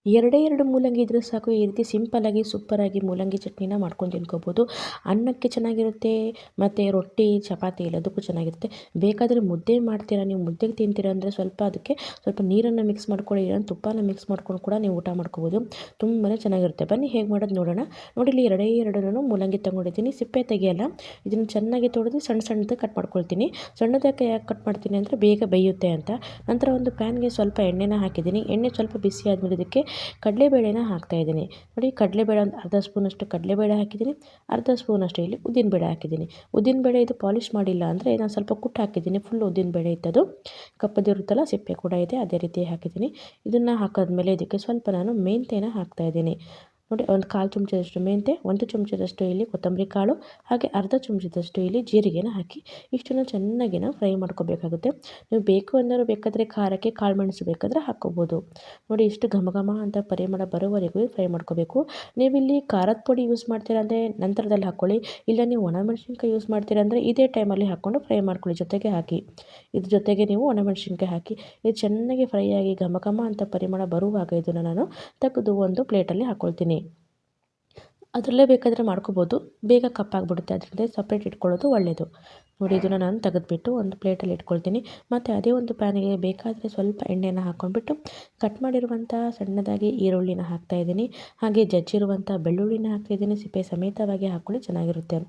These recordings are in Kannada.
ಎರಡೇ 2 ಮೂಲಂಗಿ ಇದ್ರೆ ಸಾಕು. ಈ ರೀತಿ ಸಿಂಪಲ್ಲಾಗಿ ಸೂಪರಾಗಿ ಮೂಲಂಗಿ ಚಟ್ನಿನ ಮಾಡ್ಕೊಂಡು ತಿನ್ಕೋಬೋದು. ಅನ್ನಕ್ಕೆ ಚೆನ್ನಾಗಿರುತ್ತೆ ಮತ್ತು ರೊಟ್ಟಿ ಚಪಾತಿ ಎಲ್ಲದಕ್ಕೂ ಚೆನ್ನಾಗಿರುತ್ತೆ. ಬೇಕಾದರೆ ಮುದ್ದೆ ಮಾಡ್ತೀರಾ, ನೀವು ಮುದ್ದೆಗೆ ತಿಂತೀರಾ ಅಂದರೆ ಅದಕ್ಕೆ ಸ್ವಲ್ಪ ನೀರನ್ನು ಮಿಕ್ಸ್ ಮಾಡ್ಕೊಳ್ಳಿ, ಇಲ್ಲ ತುಪ್ಪನ ಮಿಕ್ಸ್ ಮಾಡ್ಕೊಂಡು ಕೂಡ ನೀವು ಊಟ ಮಾಡ್ಕೋಬೋದು. ತುಂಬಾ ಚೆನ್ನಾಗಿರುತ್ತೆ. ಬನ್ನಿ ಹೇಗೆ ಮಾಡೋದು ನೋಡೋಣ. ನೋಡಿ ಇಲ್ಲಿ ಎರಡೇ 2 ಮೂಲಂಗಿ ತೊಗೊಂಡಿದ್ದೀನಿ. ಸಿಪ್ಪೆ ತೆಗಿಯಲ್ಲ. ಇದನ್ನು ಚೆನ್ನಾಗಿ ತೊಳೆದು ಸಣ್ಣ ಸಣ್ಣದಾಗಿ ಕಟ್ ಮಾಡ್ಕೊಳ್ತೀನಿ. ಸಣ್ಣದಕ್ಕೆ ಯಾಕೆ ಕಟ್ ಮಾಡ್ತೀನಿ ಅಂದರೆ ಬೇಗ ಬೇಯುತ್ತೆ ಅಂತ. ನಂತರ ಒಂದು ಪ್ಯಾನ್ಗೆ ಸ್ವಲ್ಪ ಎಣ್ಣೆನ ಹಾಕಿದ್ದೀನಿ. ಎಣ್ಣೆ ಸ್ವಲ್ಪ ಬಿಸಿ ಆದಮೇಲೆ ಇದಕ್ಕೆ ಕಡಲೆಬೇಳೆನ ಹಾಕ್ತಾಯಿದ್ದೀನಿ. ನೋಡಿ, ಕಡಲೆಬೇಳೆ ಒಂದು ಅರ್ಧ ಸ್ಪೂನಷ್ಟು ಕಡಲೆಬೇಳೆ ಹಾಕಿದ್ದೀನಿ. ಅರ್ಧ ಸ್ಪೂನಷ್ಟು ಇಲ್ಲಿ ಉದ್ದಿನಬೇಳೆ ಹಾಕಿದ್ದೀನಿ. ಉದ್ದಿನಬೇಳೆ ಇದು ಪಾಲಿಷ್ ಮಾಡಿಲ್ಲ ಅಂದರೆ ನಾನು ಸ್ವಲ್ಪ ಕುಟ್ಟು ಹಾಕಿದ್ದೀನಿ. ಫುಲ್ ಉದ್ದಿನಬೇಳೆ ಇತ್ತದು, ಕಪ್ಪದಿರುತ್ತಲ್ಲ, ಸಿಪ್ಪೆ ಕೂಡ ಇದೆ, ಅದೇ ರೀತಿ ಹಾಕಿದ್ದೀನಿ. ಇದನ್ನು ಹಾಕಿದ್ಮೇಲೆ ಇದಕ್ಕೆ ಸ್ವಲ್ಪ ನಾನು ಮೆಂತ್ಯನ ಹಾಕ್ತಾಯಿದ್ದೀನಿ. ನೋಡಿ, ಒಂದು 1/4 ಚಮಚದಷ್ಟು ಮೆಂತ್ಯ, 1 ಚಮಚದಷ್ಟು ಇಲ್ಲಿ ಕೊತ್ತಂಬರಿ ಕಾಳು, ಹಾಗೆ ಅರ್ಧ ಚಮಚದಷ್ಟು ಇಲ್ಲಿ ಜೀರಿಗೆನ ಹಾಕಿ ಇಷ್ಟನ್ನು ಚೆನ್ನಾಗಿ ನಾವು ಫ್ರೈ ಮಾಡ್ಕೋಬೇಕಾಗುತ್ತೆ. ನೀವು ಬೇಕು ಅಂದರೆ ಬೇಕಾದರೆ ಖಾರಕ್ಕೆ ಕಾಳು ಮೆಣಸು ಬೇಕಾದರೆ ಹಾಕ್ಕೋಬೋದು. ನೋಡಿ, ಇಷ್ಟು ಘಮ ಘಮ ಅಂತ ಪರಿಮಳ ಬರೋವರೆಗೂ ಫ್ರೈ ಮಾಡ್ಕೋಬೇಕು. ನೀವಿಲ್ಲಿ ಖಾರದ ಪುಡಿ ಯೂಸ್ ಮಾಡ್ತೀರಾ ಅಂದರೆ ನಂತರದಲ್ಲಿ ಹಾಕ್ಕೊಳ್ಳಿ. ಇಲ್ಲ ನೀವು ಒಣಮೆಣಸಿನ್ಕಾಯಿ ಯೂಸ್ ಮಾಡ್ತೀರಾ ಅಂದರೆ ಇದೇ ಟೈಮಲ್ಲಿ ಹಾಕ್ಕೊಂಡು ಫ್ರೈ ಮಾಡ್ಕೊಳ್ಳಿ, ಜೊತೆಗೆ ಹಾಕಿ. ಇದ್ರ ಜೊತೆಗೆ ನೀವು ಒಣಮೆಣಸಿನ್ಕಾಯಿ ಹಾಕಿ ಇದು ಚೆನ್ನಾಗಿ ಫ್ರೈ ಆಗಿ ಘಮ ಘಮ ಅಂತ ಪರಿಮಳ ಬರುವಾಗ ಇದನ್ನು ನಾನು ತೆಗೆದು ಒಂದು ಪ್ಲೇಟಲ್ಲಿ ಹಾಕ್ಕೊಳ್ತೀನಿ. ಅದರಲ್ಲೇ ಬೇಕಾದರೆ ಮಾಡ್ಕೋಬೋದು. ಬೇಗ ಕಪ್ಪಾಗಿಬಿಡುತ್ತೆ, ಅದರಿಂದ ಸಪ್ರೇಟ್ ಇಟ್ಕೊಳ್ಳೋದು ಒಳ್ಳೆಯದು. ನೋಡಿ, ಇದನ್ನು ನಾನು ತೆಗೆದುಬಿಟ್ಟು ಒಂದು ಪ್ಲೇಟಲ್ಲಿ ಇಟ್ಕೊಳ್ತೀನಿ. ಮತ್ತು ಅದೇ ಒಂದು ಪ್ಯಾನಿಗೆ ಬೇಕಾದರೆ ಸ್ವಲ್ಪ ಎಣ್ಣೆನ ಹಾಕ್ಕೊಂಡ್ಬಿಟ್ಟು ಕಟ್ ಮಾಡಿರುವಂಥ ಸಣ್ಣದಾಗಿ ಈರುಳ್ಳಿನ ಹಾಕ್ತಾಯಿದ್ದೀನಿ. ಹಾಗೆ ಜಜ್ಜಿರುವಂಥ ಬೆಳ್ಳುಳ್ಳಿನ ಹಾಕ್ತಾಯಿದ್ದೀನಿ. ಸಿಪ್ಪೆ ಸಮೇತವಾಗಿ ಹಾಕ್ಕೊಳ್ಳಿ, ಚೆನ್ನಾಗಿರುತ್ತೆ.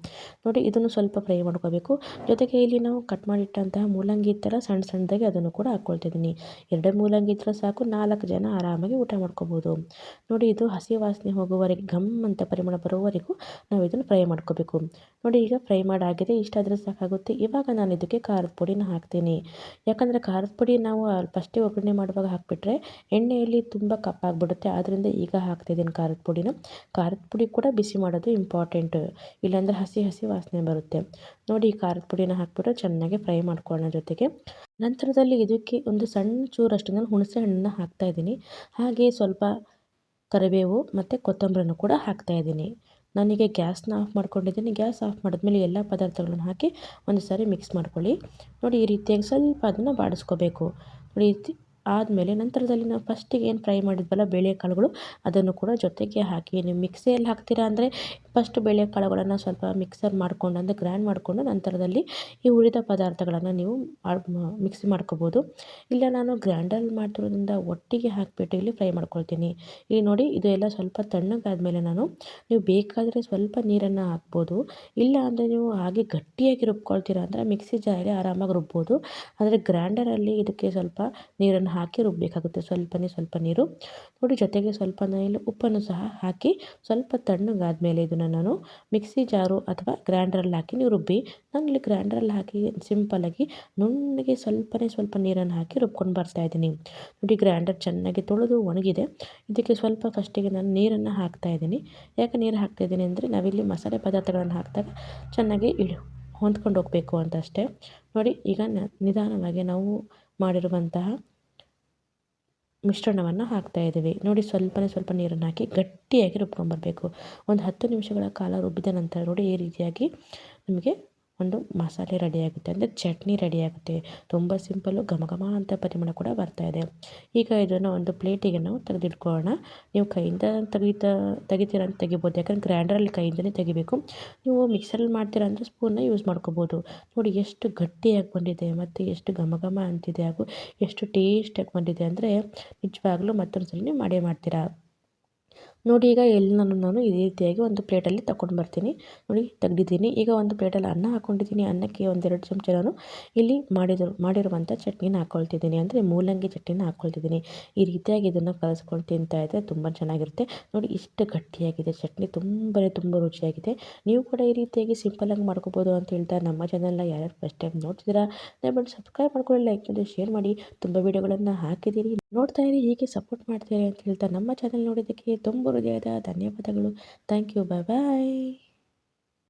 ನೋಡಿ, ಇದನ್ನು ಸ್ವಲ್ಪ ಫ್ರೈ ಮಾಡ್ಕೋಬೇಕು. ಜೊತೆಗೆ ಇಲ್ಲಿ ನಾವು ಕಟ್ ಮಾಡಿಟ್ಟಂತಹ ಮೂಲಂಗಿ ಥರ ಸಣ್ಣ ಸಣ್ಣದಾಗಿ ಅದನ್ನು ಕೂಡ ಹಾಕ್ಕೊಳ್ತಿದ್ದೀನಿ. 2 ಮೂಲಂಗಿ ಇದ್ದರೆ ಸಾಕು, 4 ಜನ ಆರಾಮಾಗಿ ಊಟ ಮಾಡ್ಕೋಬೋದು. ನೋಡಿ, ಇದು ಹಸಿ ವಾಸನೆ ಹೋಗುವವರೆಗೆ ಘಮ್ ಅಂತ ಪರಿಮಳ ಬರೋವರೆಗೂ ನಾವು ಇದನ್ನು ಫ್ರೈ ಮಾಡ್ಕೋಬೇಕು. ನೋಡಿ, ಈಗ ಫ್ರೈ ಮಾಡಾಗಿದೆ, ಇಷ್ಟಾದರೆ ಸಾಕಾಗುತ್ತೆ. ಇವಾಗ ನಾನು ಇದಕ್ಕೆ ಖಾರದ ಪುಡಿನ ಹಾಕ್ತೀನಿ. ಯಾಕಂದರೆ ಖಾರದ ಪುಡಿ ನಾವು ಫಸ್ಟೇ ಒಗ್ಗರಣೆ ಮಾಡುವಾಗ ಹಾಕಿಬಿಟ್ರೆ ಎಣ್ಣೆಯಲ್ಲಿ ತುಂಬ ಕಪ್ಪಾಗಿಬಿಡುತ್ತೆ. ಆದ್ದರಿಂದ ಈಗ ಹಾಕ್ತಾಯಿದ್ದೀನಿ ಖಾರದ ಪುಡಿನ. ಖಾರದ ಪುಡಿ ಕೂಡ ಬಿಸಿ ಮಾಡೋದು ಇಂಪಾರ್ಟೆಂಟ್, ಇಲ್ಲಾಂದರೆ ಹಸಿ ಹಸಿ ವಾಸನೆ ಬರುತ್ತೆ. ನೋಡಿ, ಖಾರದ ಪುಡಿನ ಹಾಕ್ಬಿಟ್ಟು ಚೆನ್ನಾಗಿ ಫ್ರೈ ಮಾಡ್ಕೊಳ್ಳೋಣ. ಜೊತೆಗೆ ನಂತರದಲ್ಲಿ ಇದಕ್ಕೆ ಒಂದು ಸಣ್ಣ ಚೂರಷ್ಟು ನಾನು ಹುಣಸೆ ಹಣ್ಣನ್ನು ಹಾಕ್ತಾಯಿದ್ದೀನಿ. ಹಾಗೆ ಸ್ವಲ್ಪ ಕರಿಬೇವು ಮತ್ತು ಕೊತ್ತಂಬರಿನೂ ಕೂಡ ಹಾಕ್ತಾಯಿದ್ದೀನಿ. ನಾನೀಗ ಗ್ಯಾಸ್ನ ಆಫ್ ಮಾಡ್ಕೊಂಡಿದ್ದೀನಿ. ಗ್ಯಾಸ್ ಆಫ್ ಮಾಡಿದ್ಮೇಲೆ ಎಲ್ಲ ಪದಾರ್ಥಗಳನ್ನು ಹಾಕಿ ಒಂದು ಸಾರಿ ಮಿಕ್ಸ್ ಮಾಡ್ಕೊಳ್ಳಿ. ನೋಡಿ, ಈ ರೀತಿಯಾಗಿ ಸ್ವಲ್ಪ ಅದನ್ನು ಬಾಡಿಸ್ಕೋಬೇಕು. ನೋಡಿ, ಆದಮೇಲೆ ನಂತರದಲ್ಲಿ ನಾವು ಫಸ್ಟಿಗೆ ಏನು ಫ್ರೈ ಮಾಡಿದ್ವಲ್ಲ ಬೇಳೆಕಾಳುಗಳು, ಅದನ್ನು ಕೂಡ ಜೊತೆಗೆ ಹಾಕಿ. ನೀವು ಮಿಕ್ಸಿಯಲ್ಲಿ ಹಾಕ್ತೀರಾ ಅಂದರೆ ಫಸ್ಟ್ ಬೇಳೆಕಾಳುಗಳನ್ನು ಸ್ವಲ್ಪ ಮಿಕ್ಸರ್ ಮಾಡಿಕೊಂಡು ಅಂದರೆ ಗ್ರೈಂಡ್ ಮಾಡಿಕೊಂಡು ನಂತರದಲ್ಲಿ ಈ ಉಳಿದ ಪದಾರ್ಥಗಳನ್ನು ನೀವು ಮಿಕ್ಸಿ ಮಾಡ್ಕೋಬೋದು. ಇಲ್ಲ, ನಾನು ಗ್ರೈಂಡರಲ್ಲಿ ಮಾಡ್ತಿರೋದ್ರಿಂದ ಒಟ್ಟಿಗೆ ಹಾಕಿಬಿಟ್ಟು ಇಲ್ಲಿ ಫ್ರೈ ಮಾಡ್ಕೊಳ್ತೀನಿ. ಇಲ್ಲಿ ನೋಡಿ, ಇದು ಎಲ್ಲ ಸ್ವಲ್ಪ ತಣ್ಣಗಾದ್ಮೇಲೆ ನೀವು ಬೇಕಾದರೆ ಸ್ವಲ್ಪ ನೀರನ್ನು ಹಾಕ್ಬೋದು. ಇಲ್ಲ ಅಂದರೆ ನೀವು ಹಾಗೆ ಗಟ್ಟಿಯಾಗಿ ರುಬ್ಕೊಳ್ತೀರಾ ಅಂದರೆ ಮಿಕ್ಸಿ ಜಾರಿಗೆ ಆರಾಮಾಗಿ ರುಬ್ಬೋದು. ಆದರೆ ಗ್ರೈಂಡರಲ್ಲಿ ಇದಕ್ಕೆ ಸ್ವಲ್ಪ ನೀರನ್ನು ಹಾಕಿ ರುಬ್ಬಬೇಕಾಗುತ್ತೆ, ಸ್ವಲ್ಪ ನೀರು. ನೋಡಿ, ಜೊತೆಗೆ ಸ್ವಲ್ಪ ನಾನಿಲ್ಲಿ ಉಪ್ಪನ್ನು ಸಹ ಹಾಕಿ ಸ್ವಲ್ಪ ತಣ್ಣಗಾದ್ಮೇಲೆ ಇದನ್ನು ನಾನು ಮಿಕ್ಸಿ ಜಾರು ಅಥವಾ ಗ್ರೈಂಡರಲ್ಲಿ ಹಾಕಿ ನೀವು ರುಬ್ಬಿ. ನಾನಿಲ್ಲಿ ಗ್ರೈಂಡರಲ್ಲಿ ಹಾಕಿ ಸಿಂಪಲ್ಲಾಗಿ ನುಣ್ಣಗೆ ಸ್ವಲ್ಪ ನೀರನ್ನು ಹಾಕಿ ರುಬ್ಕೊಂಡು ಬರ್ತಾಯಿದ್ದೀನಿ. ನೋಡಿ, ಗ್ರೈಂಡರ್ ಚೆನ್ನಾಗಿ ತೊಳೆದು ಒಣಗಿದೆ. ಇದಕ್ಕೆ ಸ್ವಲ್ಪ ಫಸ್ಟಿಗೆ ನಾನು ನೀರನ್ನು ಹಾಕ್ತಾಯಿದ್ದೀನಿ. ಯಾಕೆ ನೀರು ಹಾಕ್ತಾಯಿದ್ದೀನಿ ಅಂದರೆ ನಾವಿಲ್ಲಿ ಮಸಾಲೆ ಪದಾರ್ಥಗಳನ್ನು ಹಾಕಿದಾಗ ಚೆನ್ನಾಗಿ ಹೊಂದ್ಕೊಂಡು ಹೋಗಬೇಕು ಅಂತ ಅಷ್ಟೇ. ನೋಡಿ, ಈಗ ನಿಧಾನವಾಗಿ ನಾವು ಮಾಡಿರುವಂತಹ ಮಿಶ್ರಣವನ್ನು ಹಾಕ್ತಾಯಿದ್ದೀವಿ. ನೋಡಿ, ಸ್ವಲ್ಪ ನೀರನ್ನು ಹಾಕಿ ಗಟ್ಟಿಯಾಗಿ ರುಬ್ಕೊಂಬರಬೇಕು. ಒಂದು 10 ನಿಮಿಷಗಳ ಕಾಲ ರುಬ್ಬಿದ ನಂತರ ನೋಡಿ, ಈ ರೀತಿಯಾಗಿ ನಿಮಗೆ ಒಂದು ಮಸಾಲೆ ರೆಡಿಯಾಗುತ್ತೆ, ಅಂದರೆ ಚಟ್ನಿ ರೆಡಿಯಾಗುತ್ತೆ. ತುಂಬ ಸಿಂಪಲ್ಲು, ಘಮ ಘಮ ಅಂತ ಪರಿಮಳ ಕೂಡ ಬರ್ತಾಯಿದೆ. ಈಗ ಇದನ್ನು ಒಂದು ಪ್ಲೇಟಿಗೆ ನಾವು ತೆಗೆದಿಟ್ಕೊಳ್ಳೋಣ. ನೀವು ಕೈಯಿಂದ ತೆಗಿತೀರ ಅಂತ ತೆಗಿಬೋದು, ಯಾಕಂದರೆ ಗ್ರೈಂಡರಲ್ಲಿ ಕೈಯಿಂದಲೇ ತೆಗಿಬೇಕು. ನೀವು ಮಿಕ್ಸರಲ್ಲಿ ಮಾಡ್ತೀರಾ ಅಂದರೆ ಸ್ಪೂನ್ನ ಯೂಸ್ ಮಾಡ್ಕೋಬೋದು. ನೋಡಿ, ಎಷ್ಟು ಗಟ್ಟಿಯಾಗಿ ಬಂದಿದೆ ಮತ್ತು ಎಷ್ಟು ಘಮ ಘಮ ಅಂತಿದೆ, ಹಾಗೂ ಎಷ್ಟು ಟೇಸ್ಟಾಗಿ ಬಂದಿದೆ ಅಂದರೆ ನಿಜವಾಗ್ಲೂ ಮತ್ತೊಂದು ಸಲ ನೀವು ಮಾಡೇ ಮಾಡ್ತೀರಾ. ನೋಡಿ, ಈಗ ಎಲ್ಲನೂ ನಾನು ಇದೇ ರೀತಿಯಾಗಿ ಒಂದು ಪ್ಲೇಟಲ್ಲಿ ತಗೊಂಡು ಬರ್ತೀನಿ. ನೋಡಿ, ತೆಗ್ದಿದ್ದೀನಿ. ಈಗ ಒಂದು ಪ್ಲೇಟಲ್ಲಿ ಅನ್ನ ಹಾಕ್ಕೊಂಡಿದ್ದೀನಿ. ಅನ್ನಕ್ಕೆ 1-2 ಚಮಚ ನಾನು ಇಲ್ಲಿ ಮಾಡಿರುವಂಥ ಚಟ್ನಿನ ಹಾಕ್ಕೊಳ್ತಿದ್ದೀನಿ, ಅಂದರೆ ಮೂಲಂಗಿ ಚಟ್ನಿನ ಹಾಕ್ಕೊಳ್ತಿದ್ದೀನಿ. ಈ ರೀತಿಯಾಗಿ ಇದನ್ನು ಕಲಸ್ಕೊಂಡು ತಿಂತಾಯಿದ್ರೆ ತುಂಬ ಚೆನ್ನಾಗಿರುತ್ತೆ. ನೋಡಿ, ಇಷ್ಟು ಗಟ್ಟಿಯಾಗಿದೆ ಚಟ್ನಿ, ತುಂಬ ರುಚಿಯಾಗಿದೆ. ನೀವು ಕೂಡ ಈ ರೀತಿಯಾಗಿ ಸಿಂಪಲ್ಲಾಗಿ ಮಾಡ್ಕೋಬೋದು ಅಂತ ಹೇಳ್ತಾ, ನಮ್ಮ ಚಾನಲ್ನ ಯಾರ್ಯಾರು ಫಸ್ಟ್ ಟೈಮ್ ನೋಡ್ತಿದ್ದೀರಾ ದಯವಿಟ್ಟು ಸಬ್ಸ್ಕ್ರೈಬ್ ಮಾಡ್ಕೊಳ್ಳಿ, ಲೈಕ್ ಮಾಡಿ, ಶೇರ್ ಮಾಡಿ. ತುಂಬ ವಿಡಿಯೋಗಳನ್ನು ಹಾಕಿದ್ದೀರಿ, ನೋಡ್ತಾ ಇರಿ, ಹೀಗೆ ಸಪೋರ್ಟ್ ಮಾಡ್ತೀರಿ ಅಂತ ಹೇಳ್ತಾ ನಮ್ಮ ಚಾನಲ್ ನೋಡೋದಕ್ಕೆ ತುಂಬ ಹೃದಯದ ಧನ್ಯವಾದಗಳು. Thank you. Bye bye.